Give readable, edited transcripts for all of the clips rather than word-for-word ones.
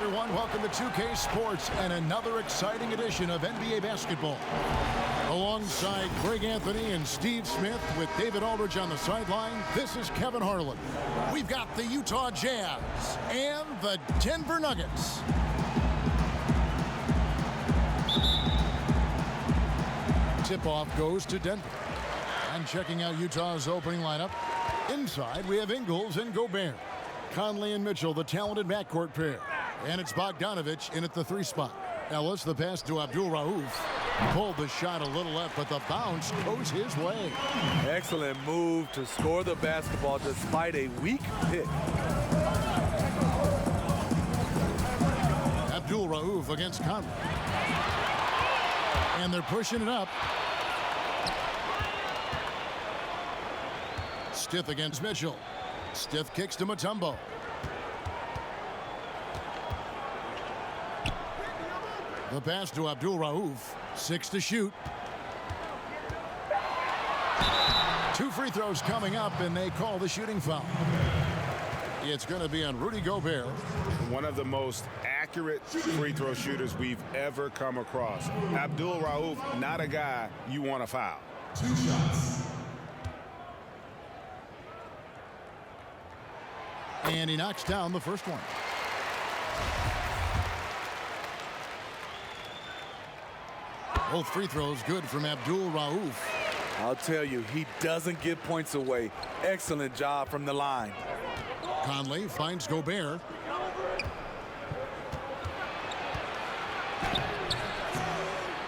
everyone. Welcome to 2K Sports and another exciting edition of NBA basketball. Alongside Greg Anthony and Steve Smith with David Aldridge on the sideline, this is Kevin Harlan. We've got the Utah Jazz and the Denver Nuggets. Tip-off goes to Denver. And checking out Utah's opening lineup, inside we have Ingles and Gobert. Conley and Mitchell, the talented backcourt pair. And it's Bogdanovich in at the 3 spot. Ellis, the pass to Abdul-Rauf. Pulled the shot a little left, but the bounce goes his way. Excellent move to score the basketball despite a weak pick. Abdul-Rauf against Conley. And they're pushing it up. Stith against Mitchell. Stith kicks to Mutombo. The pass to Abdul-Rauf. 6 to shoot. 2 free throws coming up, and they call the shooting foul. It's going to be on Rudy Gobert. One of the most accurate free throw shooters we've ever come across. Abdul-Rauf, not a guy you want to foul. 2 shots. And he knocks down the first one. Both free throws good from Abdul-Rauf. I'll tell you, he doesn't give points away. Excellent job from the line. Conley finds Gobert.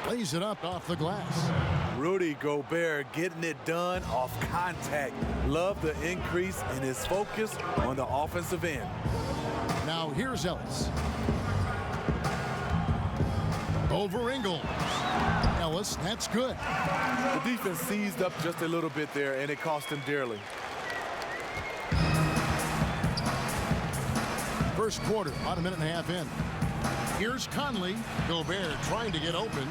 Lays it up off the glass. Rudy Gobert getting it done off contact. Love the increase in his focus on the offensive end. Now here's Ellis. Over Ingles. Ellis, that's good. The defense seized up just a little bit there, and it cost him dearly. First quarter, about a minute and a half in. Here's Conley. Gobert trying to get open.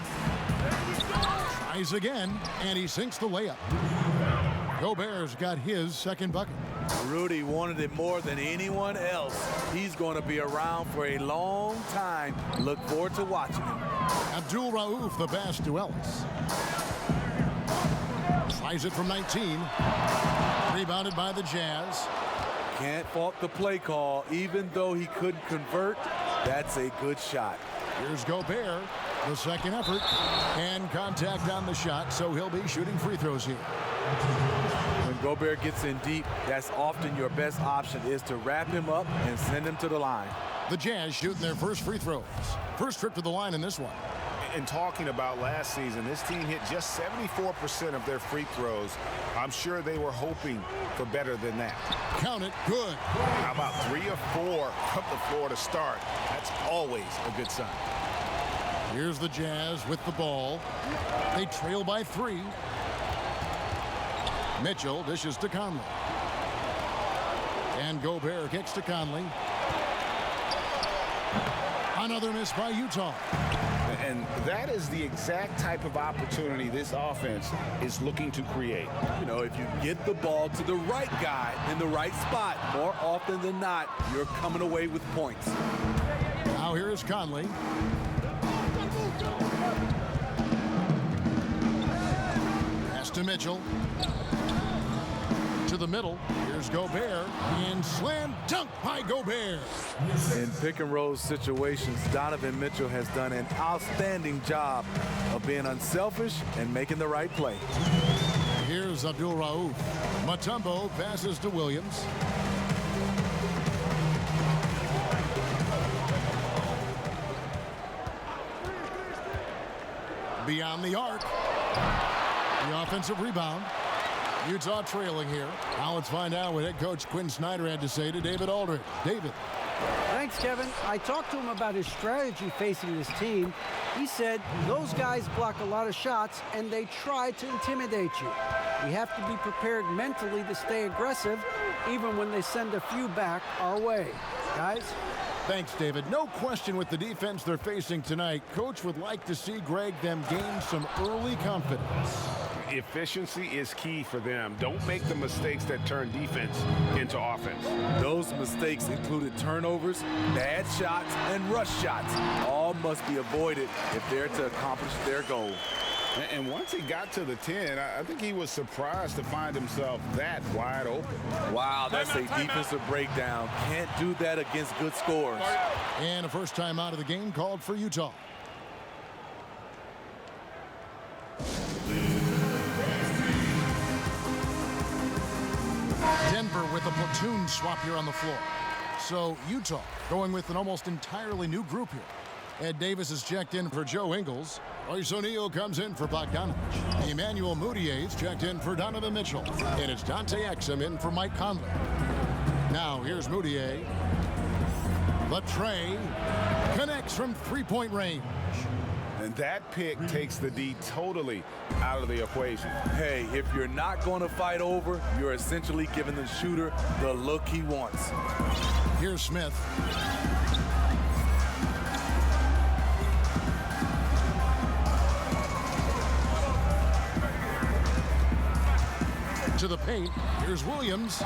Tries again, and he sinks the layup. Gobert's got his second bucket. Rudy wanted it more than anyone else. He's going to be around for a long time. Look forward to watching him. Abdul-Rauf, the pass to Ellis. Tries it from 19. Rebounded by the Jazz. Can't fault the play call. Even though he couldn't convert, that's a good shot. Here's Gobert, the second effort, and contact on the shot, so he'll be shooting free throws here. When Gobert gets in deep, that's often your best option, is to wrap him up and send him to the line. The Jazz shooting their first free throws. First trip to the line in this one. And talking about last season, this team hit just 74% of their free throws. I'm sure they were hoping for better than that. Count it, good. How about 3 or 4 from the floor to start? That's always a good sign. Here's the Jazz with the ball. They trail by 3. Mitchell dishes to Conley. And Gobert kicks to Conley. Another miss by Utah. And that is the exact type of opportunity this offense is looking to create. You know, if you get the ball to the right guy in the right spot, more often than not, you're coming away with points. Now here's Conley. Pass to Mitchell. To the middle. Here's Gobert. And slam dunk by Gobert. In pick and roll situations, Donovan Mitchell has done an outstanding job of being unselfish and making the right play. Here's Abdul-Rauf. Mutombo passes to Williams. Beyond the arc. The offensive rebound. Utah trailing here. Now let's find out what head coach Quinn Snyder had to say to David Aldridge. David. Thanks, Kevin. I talked to him about his strategy facing this team. He said those guys block a lot of shots and they try to intimidate you. We have to be prepared mentally to stay aggressive even when they send a few back our way. Guys? Thanks, David. No question with the defense they're facing tonight. Coach would like to see them gain some early confidence. Efficiency is key for them. Don't make the mistakes that turn defense into offense. Those mistakes included turnovers, bad shots, and rush shots. All must be avoided if they're to accomplish their goal. And once he got to the 10, I think he was surprised to find himself that wide open. Wow, that's a defensive breakdown. Can't do that against good scores. And a first time out of the game called for Utah. Denver with a platoon swap here on the floor. So Utah going with an almost entirely new group here. Ed Davis is checked in for Joe Ingles. Royce O'Neal comes in for Bogdanovich. Emmanuel Moutier's checked in for Donovan Mitchell. And it's Dante Exum in for Mike Conley. Now here's Moutier. The tray connects from three-point range. And that pick takes the D totally out of the equation. Hey, if you're not going to fight over, you're essentially giving the shooter the look he wants. Here's Smith. To the paint. Here's Williams.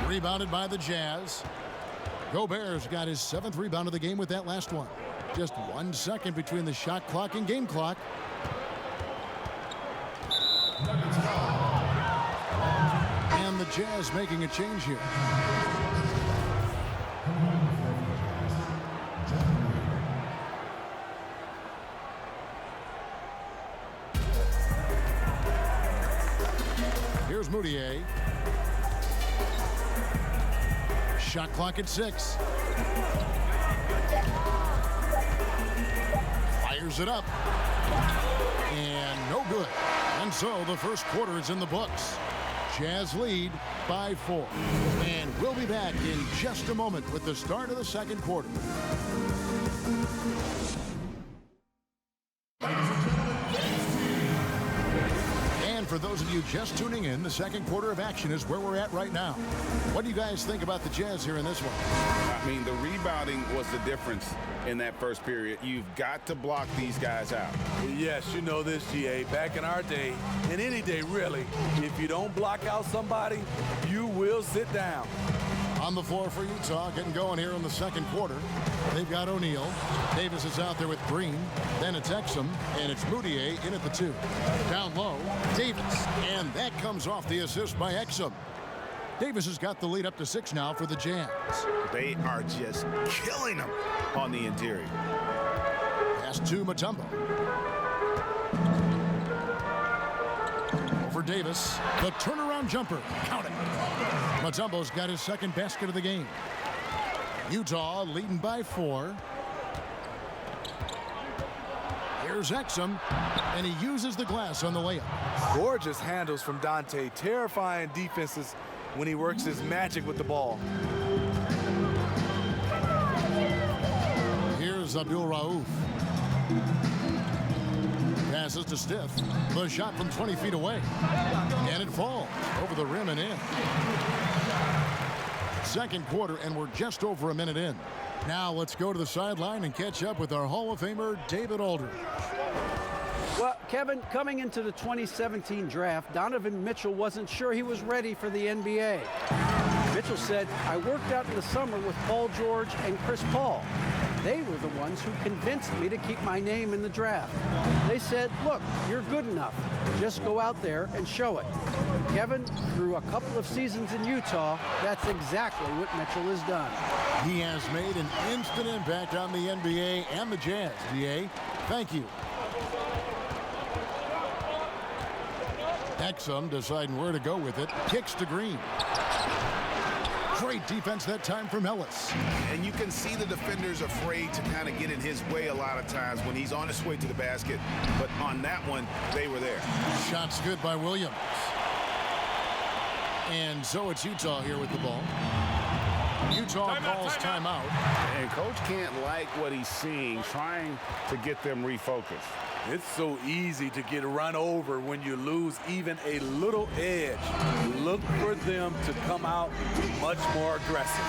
Rebounded by the Jazz. Gobert's got his 7th rebound of the game with that last one. Just 1 second between the shot clock and game clock. And the Jazz making a change here. Here's Moutier. Shot clock at 6. Fires it up. And no good. And so the first quarter is in the books. Jazz lead by 4. And we'll be back in just a moment with the start of the second quarter. For those of you just tuning in, the second quarter of action is where we're at right now. What do you guys think about the Jazz here in this one? I mean, the rebounding was the difference in that first period. You've got to block these guys out. Yes, you know this, GA. Back in our day, and any day really, if you don't block out somebody, you will sit down. On the floor for Utah, getting going here in the second quarter. They've got O'Neal. Davis is out there with Green. Then it's Exum, and it's Moutier in at the 2. Down low, Davis. And that comes off the assist by Exum. Davis has got the lead up to 6 now for the Jazz. They are just killing them on the interior. Pass to Mutombo. Over Davis. The turnaround jumper. Count it. Mutombo's got his 2nd basket of the game. Utah leading by 4. Here's Exum, and he uses the glass on the layup. Gorgeous handles from Dante. Terrifying defenses when he works his magic with the ball. Here's Abdul-Rauf. Passes to Stiff. The shot from 20 feet away. And it falls over the rim and in. Second quarter, and we're just over a minute in. Now let's go to the sideline and catch up with our Hall of Famer, David Aldridge. Well, Kevin, coming into the 2017 draft, Donovan Mitchell wasn't sure he was ready for the NBA. Mitchell said, "I worked out in the summer with Paul George and Chris Paul. They were the ones who convinced me to keep my name in the draft. They said, look, you're good enough. Just go out there and show it." Kevin, through a couple of seasons in Utah, that's exactly what Mitchell has done. He has made an instant impact on the NBA and the Jazz. DA, thank you. Exum deciding where to go with it. Kicks to Green. Great defense that time from Ellis. And you can see the defenders afraid to kind of get in his way a lot of times when he's on his way to the basket. But on that one, they were there. Shots good by Williams. And so it's Utah here with the ball. Utah calls timeout. And coach can't like what he's seeing, trying to get them refocused. It's so easy to get run over when you lose even a little edge. Look for them to come out much more aggressive.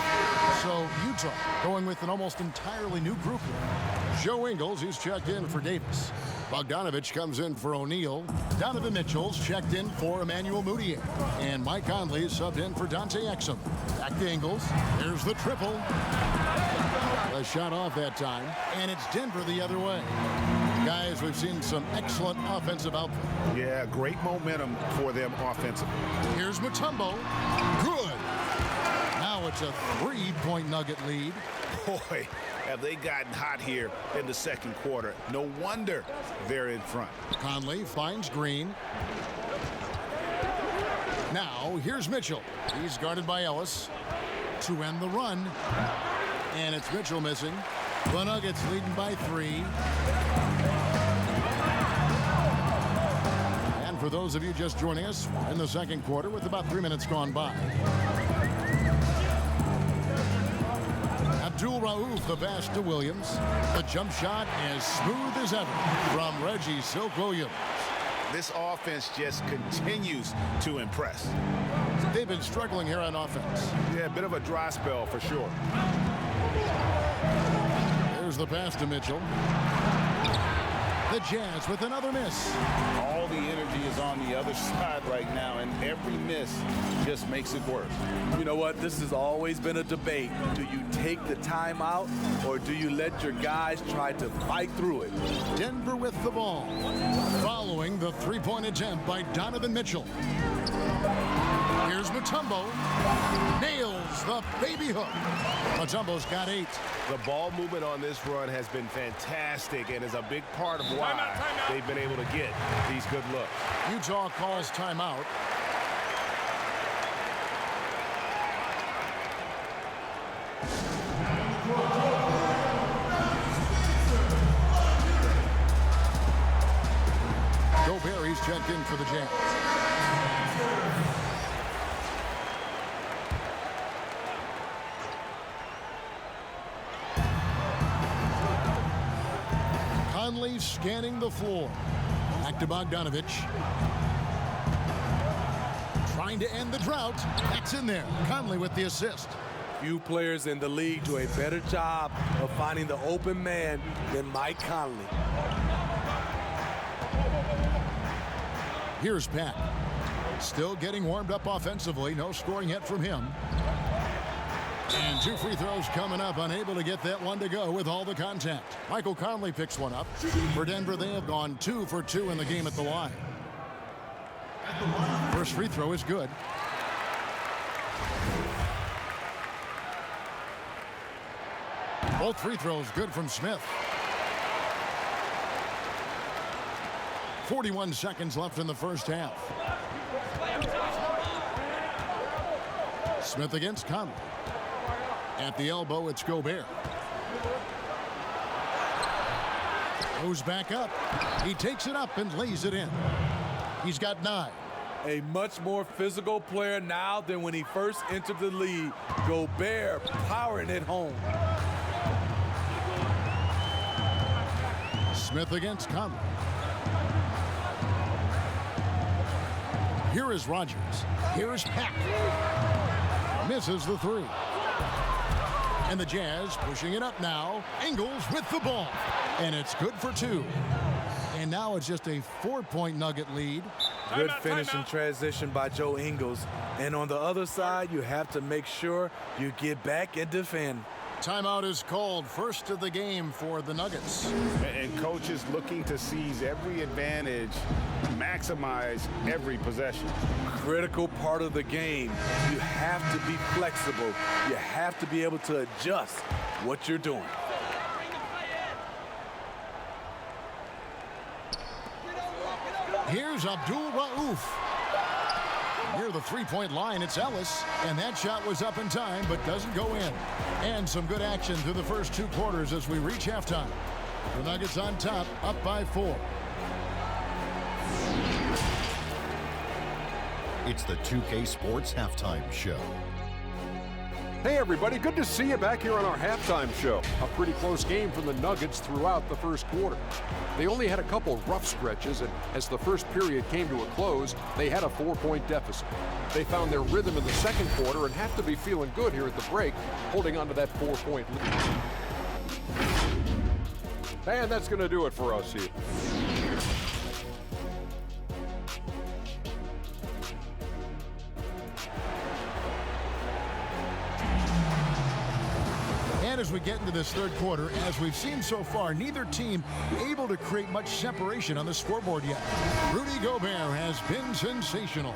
So Utah going with an almost entirely new group here. Joe Ingles, who's checked in for Davis. Bogdanovich comes in for O'Neal. Donovan Mitchell's checked in for Emmanuel Mudiay. And Mike Conley is subbed in for Dante Exum. Back to Ingles. There's the triple. A shot off that time. And it's Denver the other way. Guys, we've seen some excellent offensive output. Yeah, great momentum for them offensively. Here's Mutombo. Good. Now it's a 3-point Nugget lead. Boy, have they gotten hot here in the second quarter. No wonder they're in front. Conley finds Green. Now, here's Mitchell. He's guarded by Ellis to end the run. And it's Mitchell missing. The Nuggets leading by 3. And for those of you just joining us in the second quarter with about 3 minutes gone by. Abdul-Rauf the pass to Williams. The jump shot as smooth as ever from Reggie Silk Williams. This offense just continues to impress. They've been struggling here on offense. Yeah, a bit of a dry spell for sure. There's the pass to Mitchell. The Jazz with another miss. All the energy is on the other side right now, and every miss just makes it worse. You know what? This has always been a debate. Do you take the timeout, or do you let your guys try to fight through it? Denver with the ball. Following the three-point attempt by Donovan Mitchell. Here's Mutombo. Nails the baby hook. Mutombo's got 8. The ball movement on this run has been fantastic and is a big part of why they've been able to get these good looks. Utah calls timeout. Gobert, he's checked in for the Jazz. Conley scanning the floor. Back to Bogdanovich. Trying to end the drought. That's in there. Conley with the assist. Few players in the league do a better job of finding the open man than Mike Conley. Here's Pat. Still getting warmed up offensively. No scoring yet from him. And 2 free throws coming up. Unable to get that one to go with all the contact. Michael Conley picks one up. For Denver, they have gone 2 for 2 in the game at the line. First free throw is good. Both free throws good from Smith. 41 seconds left in the first half. Smith against Conley. At the elbow, it's Gobert. Goes back up. He takes it up and lays it in. He's got 9. A much more physical player now than when he first entered the league. Gobert powering it home. Smith against Conley. Here is Rogers. Here is Pack. Misses the 3. And the Jazz pushing it up now. Ingles with the ball. And it's good for 2. And now it's just a 4-point Nugget lead. Good finish in transition by Joe Ingles. And on the other side, you have to make sure you get back and defend. Timeout is called. First of the game for the Nuggets. And coaches looking to seize every advantage, maximize every possession. Critical part of the game. You have to be flexible. You have to be able to adjust what you're doing. Here's Abdul-Rauf. Near the three-point line, it's Ellis. And that shot was up in time, but doesn't go in. And some good action through the first 2 quarters as we reach halftime. The Nuggets on top, up by 4. It's the 2K Sports Halftime Show. Hey everybody, good to see you back here on our halftime show. A pretty close game from the Nuggets throughout the first quarter. They only had a couple rough stretches, and as the first period came to a close, they had a 4-point deficit. They found their rhythm in the second quarter and have to be feeling good here at the break, holding on to that 4-point lead. And that's going to do it for us here. And as we get into this third quarter, as we've seen so far, neither team able to create much separation on the scoreboard yet. Rudy Gobert has been sensational.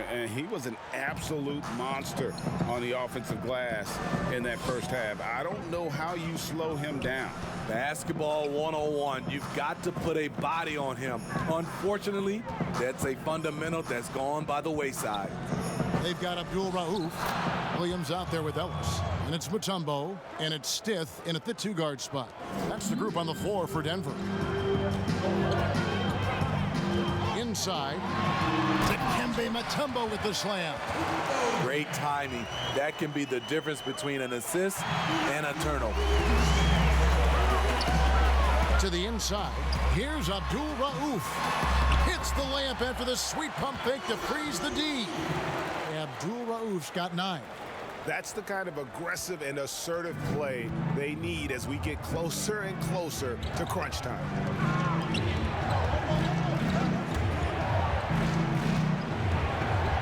And he was an absolute monster on the offensive glass in that first half. I don't know how you slow him down. Basketball 101. You've got to put a body on him. Unfortunately, that's a fundamental that's gone by the wayside. They've got Abdul-Rauf. Williams out there with Ellis. And it's Mutombo. And it's Stith in at the two-guard spot. That's the group on the floor for Denver. Inside. Dikembe Mutombo with the slam. Great timing. That can be the difference between an assist and a turnover. To the inside. Here's Abdul-Rauf. Hits the layup after the sweet pump fake to freeze the D. Abdul-Rauf's got 9. That's the kind of aggressive and assertive play they need as we get closer and closer to crunch time.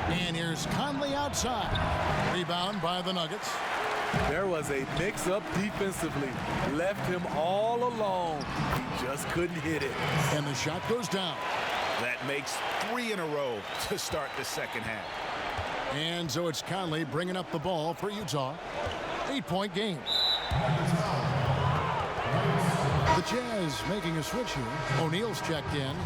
And here's Conley outside. Rebound by the Nuggets. There was a mix-up defensively. Left him all alone. He just couldn't hit it. And the shot goes down. That makes 3 in a row to start the second half. And so it's Conley bringing up the ball for Utah. 8-point game. The Jazz making a switch here. O'Neal's checked in.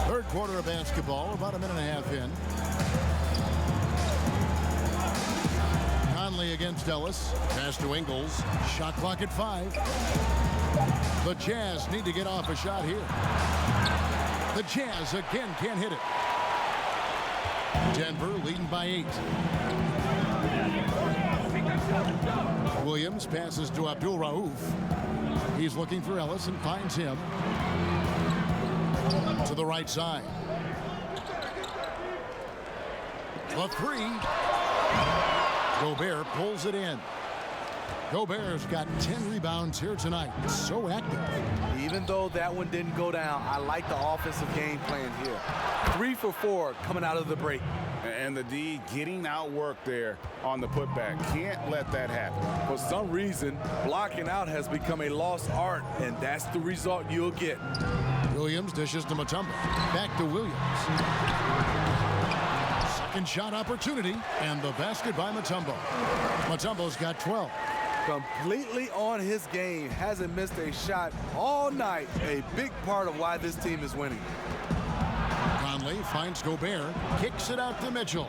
Third quarter of basketball, about a minute and a half in. Conley against Ellis. Pass to Ingles. Shot clock at 5. The Jazz need to get off a shot here. The Jazz again can't hit it. Denver leading by 8. Williams passes to Abdul-Rauf. He's looking for Ellis and finds him. To the right side. The 3. Gobert pulls it in. Gobert's got 10 rebounds here tonight. So active. Even though that one didn't go down, I like the offensive game plan here. 3 for 4 coming out of the break. And the D getting outworked there on the putback. Can't let that happen. For some reason, blocking out has become a lost art, and that's the result you'll get. Williams dishes to Mutombo. Back to Williams. Second shot opportunity, and the basket by Mutombo. Mutombo's got 12. Completely on his game. Hasn't missed a shot all night. A big part of why this team is winning. Conley finds Gobert. Kicks it out to Mitchell.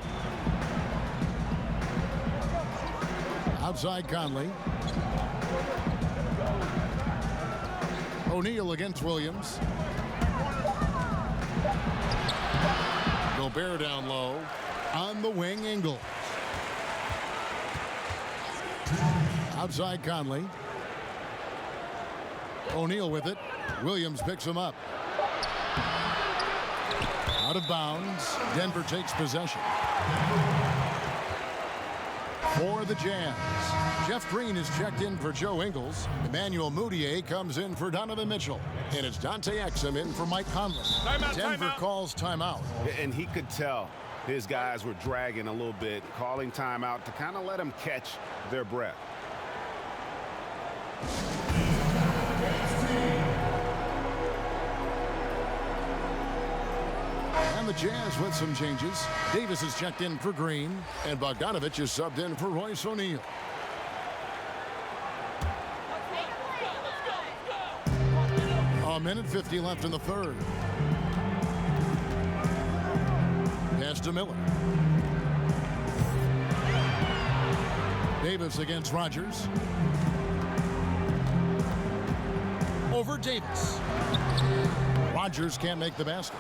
Outside Conley. O'Neal against Williams. Gobert down low. On the wing, Ingles. Outside Conley. O'Neal with it. Williams picks him up. Out of bounds. Denver takes possession. For the Jazz. Jeff Green is checked in for Joe Ingles. Emmanuel Mudiay comes in for Donovan Mitchell. And it's Dante Exum in for Mike Conley. Denver calls timeout. And he could tell his guys were dragging a little bit, calling timeout to kind of let them catch their breath. And the Jazz with some changes. Davis is checked in for Green, and Bogdanovich is subbed in for Royce O'Neal. A minute 50 left in the third. Pass to Miller. Davis against Rogers. Over Davis. Rogers can't make the basket.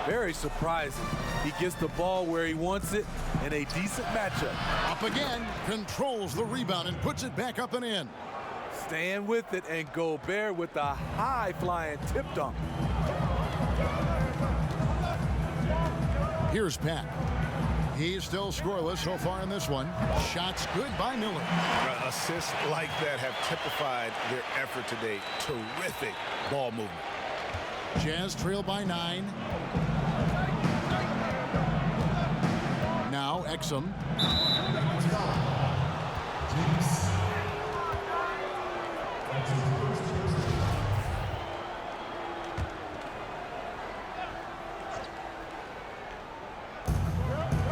Very surprising. He gets the ball where he wants it in a decent matchup. Up again, controls the rebound and puts it back up and in. Staying with it, and Gobert with the high-flying tip dunk. Here's Pat. He's still scoreless so far in this one. Shots good by Miller. Assists like that have typified their effort today. Terrific ball movement. Jazz trail by 9. Now Exum.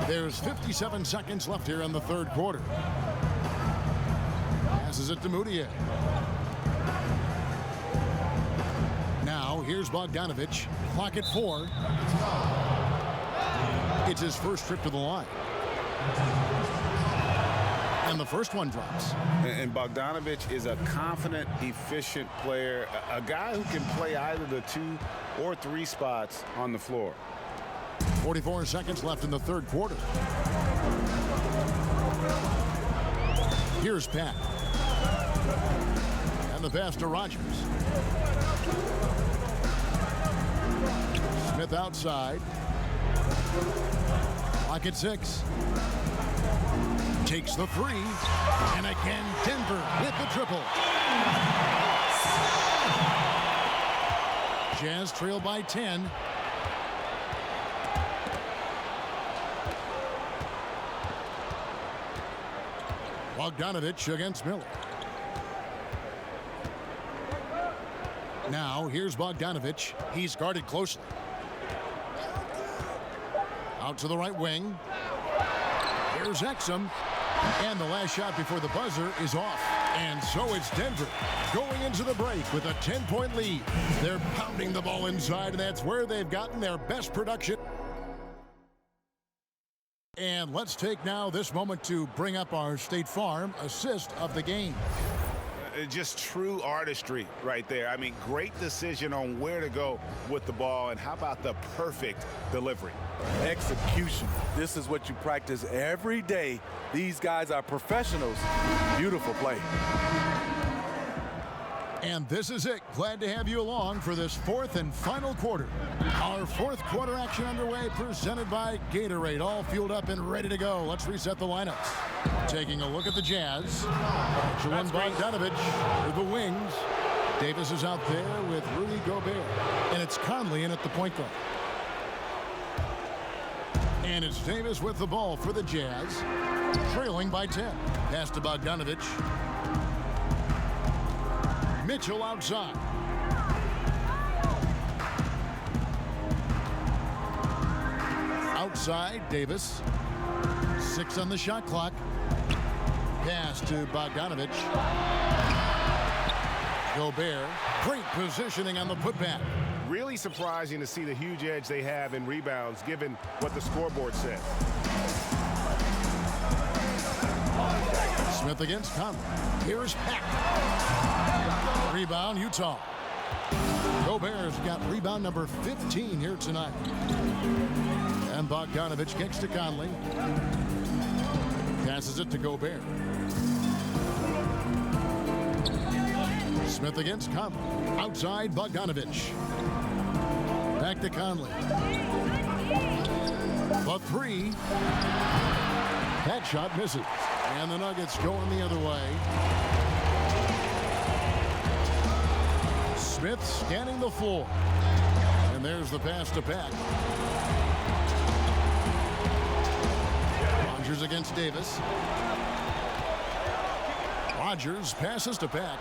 There's 57 seconds left here in the third quarter. Passes it to Moutier. Now here's Bogdanovic. Clock at 4. It's his first trip to the line. And the first one drops. And Bogdanovic is a confident, efficient player, a guy who can play either the 2 or 3 spots on the floor. 44 seconds left in the third quarter. Here's Pat. And the pass to Rogers. Smith outside. Clock at 6. Takes the 3. And again, Denver with the triple. Jazz trail by 10. Bogdanovic against Miller. Now here's Bogdanovic. He's guarded closely. Out to the right wing. Here's Exum. And the last shot before the buzzer is off. And so it's Denver going into the break with a 10-point lead. They're pounding the ball inside, and that's where they've gotten their best production. And let's take now this moment to bring up our State Farm assist of the game. Just true artistry right there. I mean, great decision on where to go with the ball, and how about the perfect delivery? Execution. This is what you practice every day. These guys are professionals. Beautiful play. And this is it. Glad to have you along for this fourth and final quarter. Our fourth quarter action underway, presented by Gatorade. All fueled up and ready to go. Let's reset the lineups. Taking a look at the Jazz. Julian Bogdanovic with the wings. Davis is out there with Rudy Gobert. And it's Conley in at the point guard. And it's Davis with the ball for the Jazz. Trailing by 10. Pass to Bogdanovic. Mitchell outside. Outside, Davis. 6 on the shot clock. Pass to Bogdanovic. Gobert. Great positioning on the putback. Really surprising to see the huge edge they have in rebounds, given what the scoreboard says. Smith against Conley. Here's Pack. Rebound, Utah. Gobert's got rebound number 15 here tonight. And Bogdanovic kicks to Conley. Passes it to Gobert. Smith against Conley. Outside, Bogdanovic. Back to Conley. The 3. That shot misses. And the Nuggets going the other way. Smith scanning the floor. And there's the pass to Pack. Rogers against Davis. Rogers passes to Pack.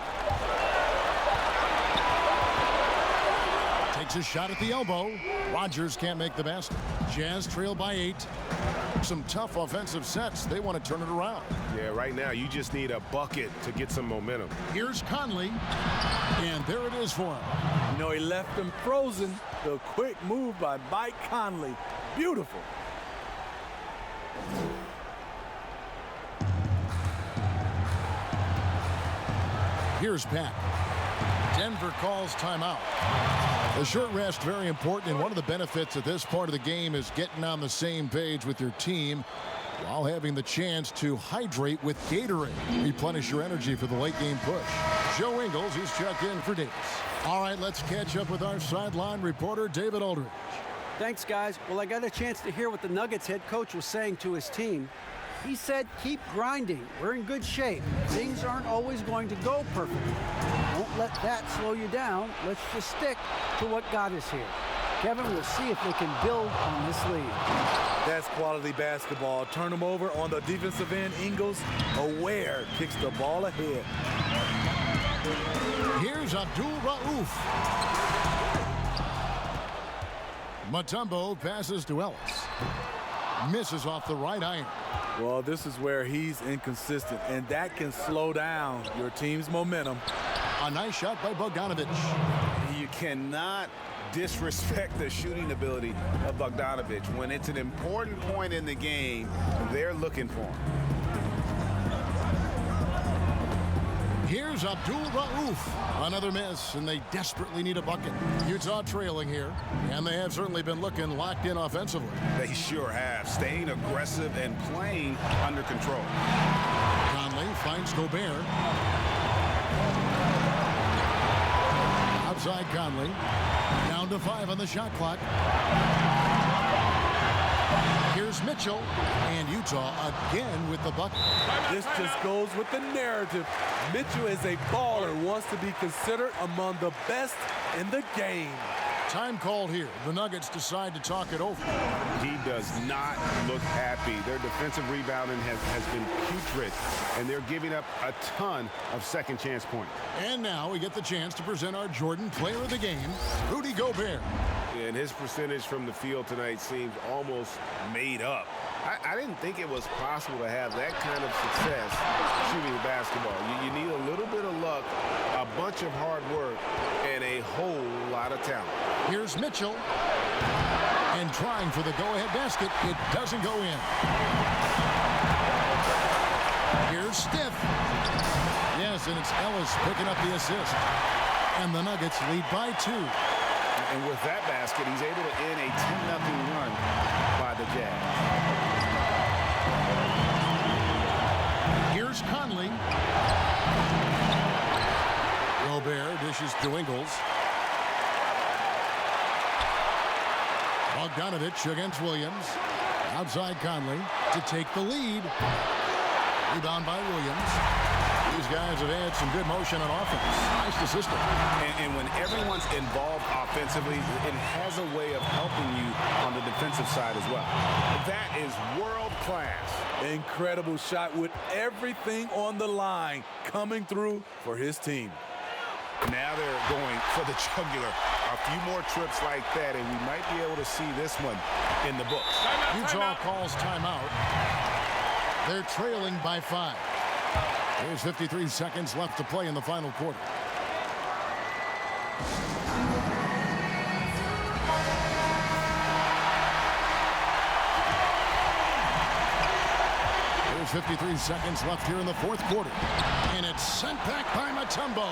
Takes a shot at the elbow. Rogers can't make the basket. Jazz trail by 8. Some tough offensive sets. They want to turn it around. Yeah, right now you just need a bucket to get some momentum. Here's Conley. And there it is for him. You know, he left him frozen. The quick move by Mike Conley. Beautiful. Here's Pat. Denver calls timeout. The short rest, very important, and one of the benefits of this part of the game is getting on the same page with your team while having the chance to hydrate with Gatorade. Replenish your energy for the late game push. Joe Ingles, he's checked in for Davis. All right, let's catch up with our sideline reporter, David Aldridge. Thanks, guys. Well, I got a chance to hear what the Nuggets head coach was saying to his team. He said, keep grinding. We're in good shape. Things aren't always going to go perfectly. Don't let that slow you down. Let's just stick to what got us here. Kevin, we'll see if they can build on this lead. That's quality basketball. Turn them over on the defensive end. Ingles, aware, kicks the ball ahead. Here's Abdul-Rauf. Mutombo passes to Ellis. Misses off the right iron. Well, this is where he's inconsistent, and that can slow down your team's momentum. A nice shot by Bogdanovic. You cannot disrespect the shooting ability of Bogdanovic. When it's an important point in the game, they're looking for him. Here's Abdul-Rauf. Another miss, and they desperately need a bucket. Utah trailing here, and they have certainly been looking locked in offensively. They sure have, staying aggressive and playing under control. Conley finds Gobert. Outside Conley. Down to 5 on the shot clock. Here's Mitchell, and Utah again with the bucket. This just goes with the narrative. Mitchell is a baller, wants to be considered among the best in the game. Time called here. The Nuggets decide to talk it over. He does not look happy. Their defensive rebounding has been putrid, and they're giving up a ton of second chance points. And now we get the chance to present our Jordan Player of the Game, Rudy Gobert. And his percentage from the field tonight seems almost made up. I didn't think it was possible to have that kind of success shooting the basketball. You need a little bit of luck, a bunch of hard work, and a whole lot of talent. Here's Mitchell. And trying for the go-ahead basket. It doesn't go in. Here's Stiff. Yes, and it's Ellis picking up the assist. And the Nuggets lead by 2. And with that basket, he's able to end a 10-0 run by the Jazz. Here's Conley. Gobert dishes to Ingles. Bogdanovic against Williams. Outside Conley to take the lead. Rebound by Williams. These guys have had some good motion on offense. Nice to system. And when everyone's involved offensively, it has a way of helping you on the defensive side as well. That is world class. Incredible shot with everything on the line coming through for his team. Now they're going for the jugular. A few more trips like that, and we might be able to see this one in the books. Utah calls timeout. They're trailing by 5. There's 53 seconds left to play in the final quarter. There's 53 seconds left here in the fourth quarter. And it's sent back by Mutombo.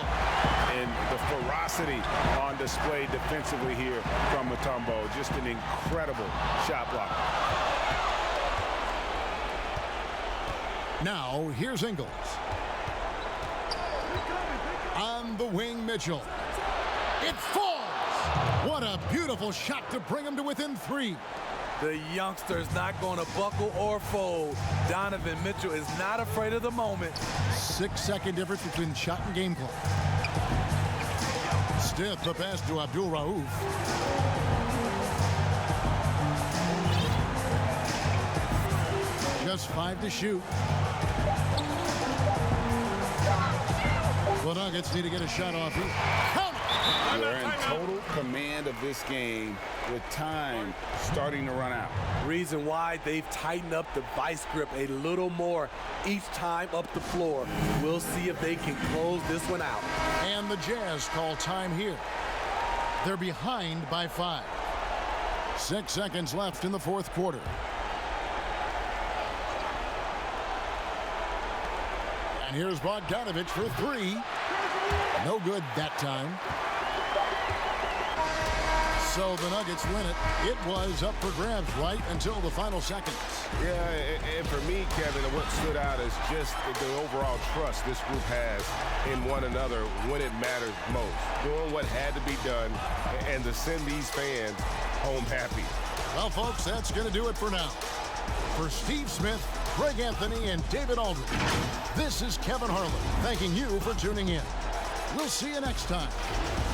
And the ferocity on display defensively here from Mutombo. Just an incredible shot block. Now, here's Ingles. On the wing, Mitchell. It falls! What a beautiful shot to bring him to within 3. The youngster's not going to buckle or fold. Donovan Mitchell is not afraid of the moment. 6-second difference between shot and game clock. Stiff the pass to Abdul-Rauf. Just 5 to shoot. The Nuggets need to get a shot off here. They're in total command of this game with time starting to run out. Reason why they've tightened up the vice grip a little more each time up the floor. We'll see if they can close this one out. And the Jazz call time here. They're behind by 5. 6 seconds left in the fourth quarter. And here's Bogdanovic for 3. No good that time. So the Nuggets win it. It was up for grabs right until the final seconds. Yeah, and for me, Kevin, what stood out is just the overall trust this group has in one another when it matters most. Doing what had to be done and to send these fans home happy. Well, folks, that's going to do it for now. For Steve Smith, Greg Anthony, and David Aldridge, this is Kevin Harlan thanking you for tuning in. We'll see you next time